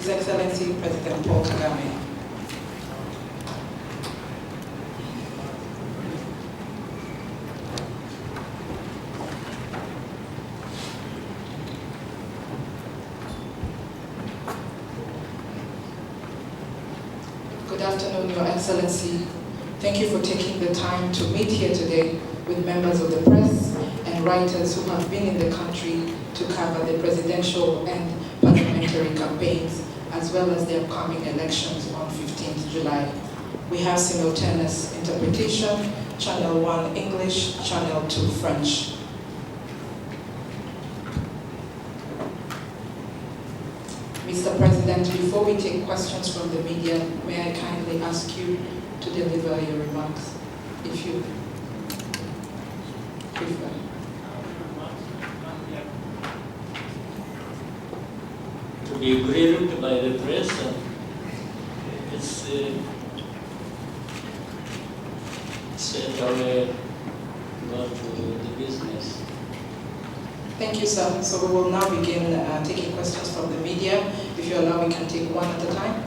His Excellency President Paul Kagame. Good afternoon, Your Excellency. Thank you for taking the time to meet here today with members of the press and writers who have been in the country to cover the presidential and parliamentary campaigns, as well as the upcoming elections on 15th July. We have simultaneous interpretation, Channel 1 English, Channel 2 French. Mr. President, before we take questions from the media, may I kindly ask you to deliver your remarks, if you prefer. To be grilled by the press, it's way go to the business. Thank you, sir. So we will now begin taking questions from the media. If you allow, we can take one at a time.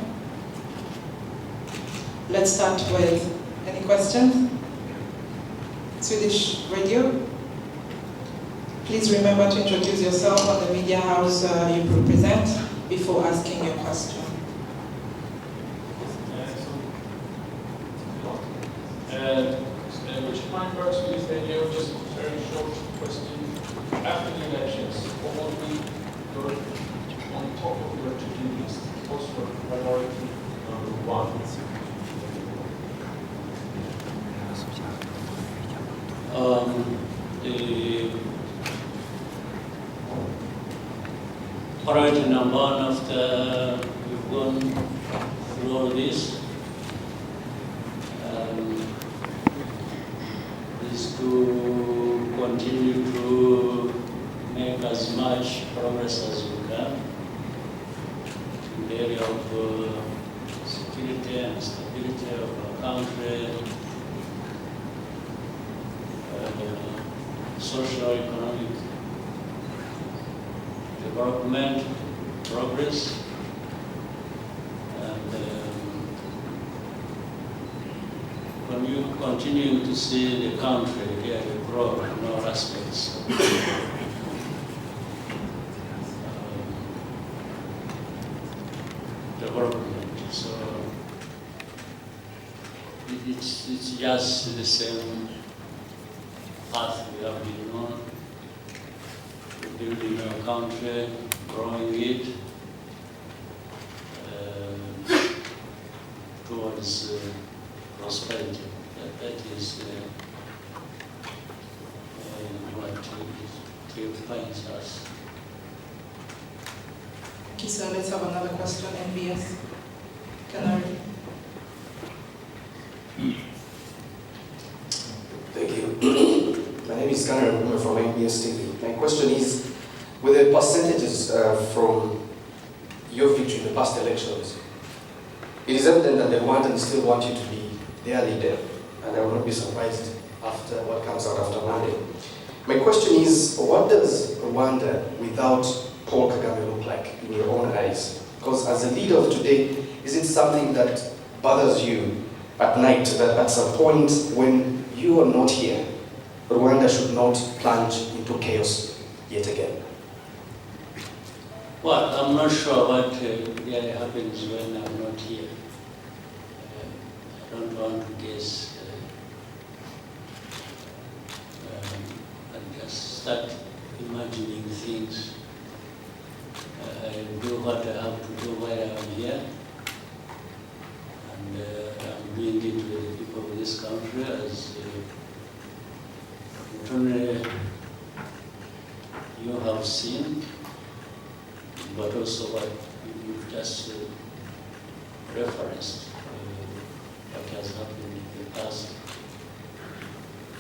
Let's start with any questions? Swedish radio. Please remember to introduce yourself and the media house you represent before asking your question. Would you mind perhaps Swedish radio, just a very short question. After the elections, what will be your, on top of your to-do list? What's your priority number one? The priority number one after we've gone through all this is to continue to make as much progress as we can in the area of security and stability of our country, social, economic development, progress, and continuing to see the country really grow in all aspects. Development. So it's just the same path we have been on, building our country, growing it towards prosperity. That is what defines us. Thank you, sir. Let's have another question. NBS. Canary. Thank you. My name is Harikubera from NBS TV. My question is, with the percentages from your victory in the past elections, it is evident that the Rwandans still want you to be their leader, and I will not be surprised after what comes out after Monday. My question is, what does Rwanda without Paul Kagame look like in your own eyes? Because as a leader of today, is it something that bothers you at night, that at some point when you are not here, Rwanda should not plunge into chaos yet again? Well, I'm not sure what really happens when I'm not here. I don't want to guess. I just start imagining things. I do what I have to do while I'm here. And I'm doing it with the people of this country as not only you have seen, but also what you've just referenced, what has happened in the past.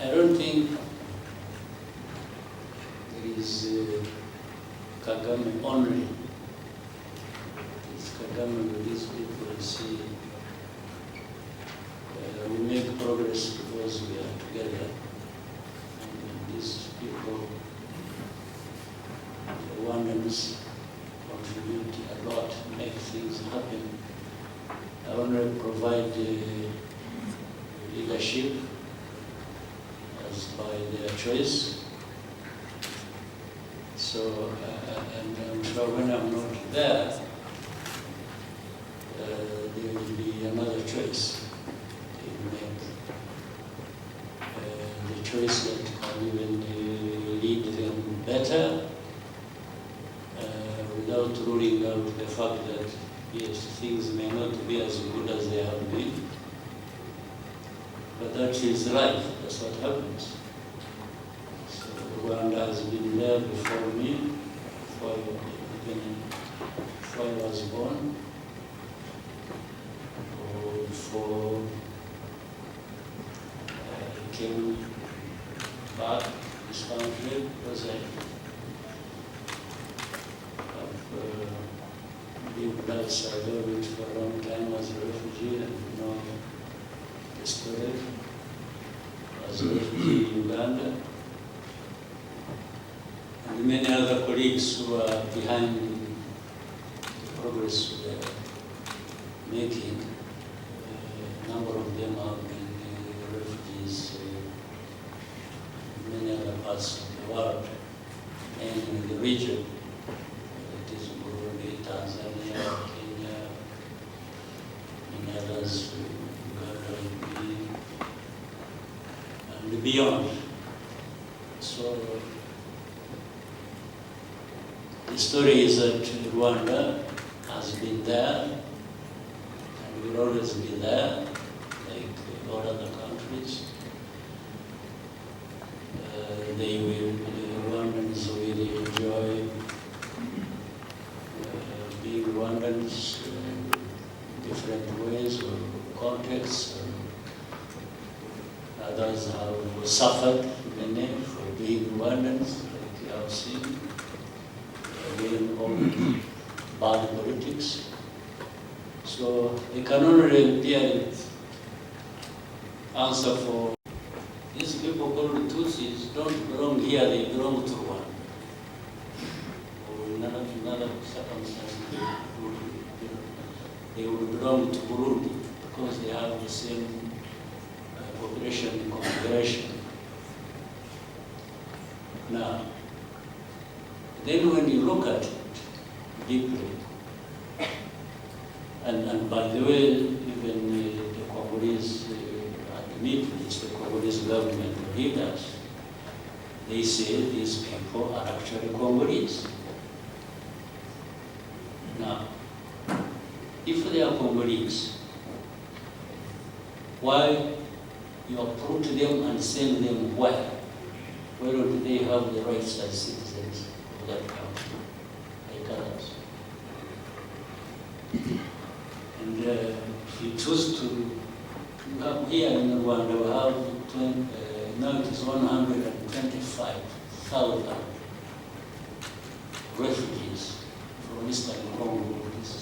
I don't think there is Kagame only. It's Kagame with these people. See, we make progress because we are together. And these people, the Rwandans, contribute a lot, make things happen. I want to provide leadership as by their choice. So, and I'm sure when I'm not there, there will be another choice to make. The choice that can even lead them better, without ruling out the fact that yes, things may not be as good as they have been. But that is life, that's what happens. So Rwanda has been there before me, before I was born, or before I came back to this country, because I have lived outside of it for a long time as a refugee, and you know the story. As a refugee in Uganda, and many other colleagues who are behind the progress we are making. A number of them have been refugees in many other parts of the world and in the region. It is Burundi, Tanzania, Kenya, and others, Uganda, and beyond. So the story is that Rwanda has been there and will always be there, like all other countries. The Rwandans will enjoy being Rwandans in different ways or contexts. Others have suffered many for being Rwandans, like you have seen. Again, all bad politics. So they can only really answer for these people called Tutsis don't belong here, they belong to Rwanda. Or in another circumstance, they would belong to Burundi because they have the same population configuration. Now, then when you look at it deeply, and by the way, even the Congolese admit this, the Congolese government leaders, they say these people are actually Congolese. Now, if they are Congolese, why you uproot them and send them where? Where do they have the rights as citizens of that country, like others? And if you choose to come here in Rwanda, we have now it is 125,000 refugees from Eastern Congo. This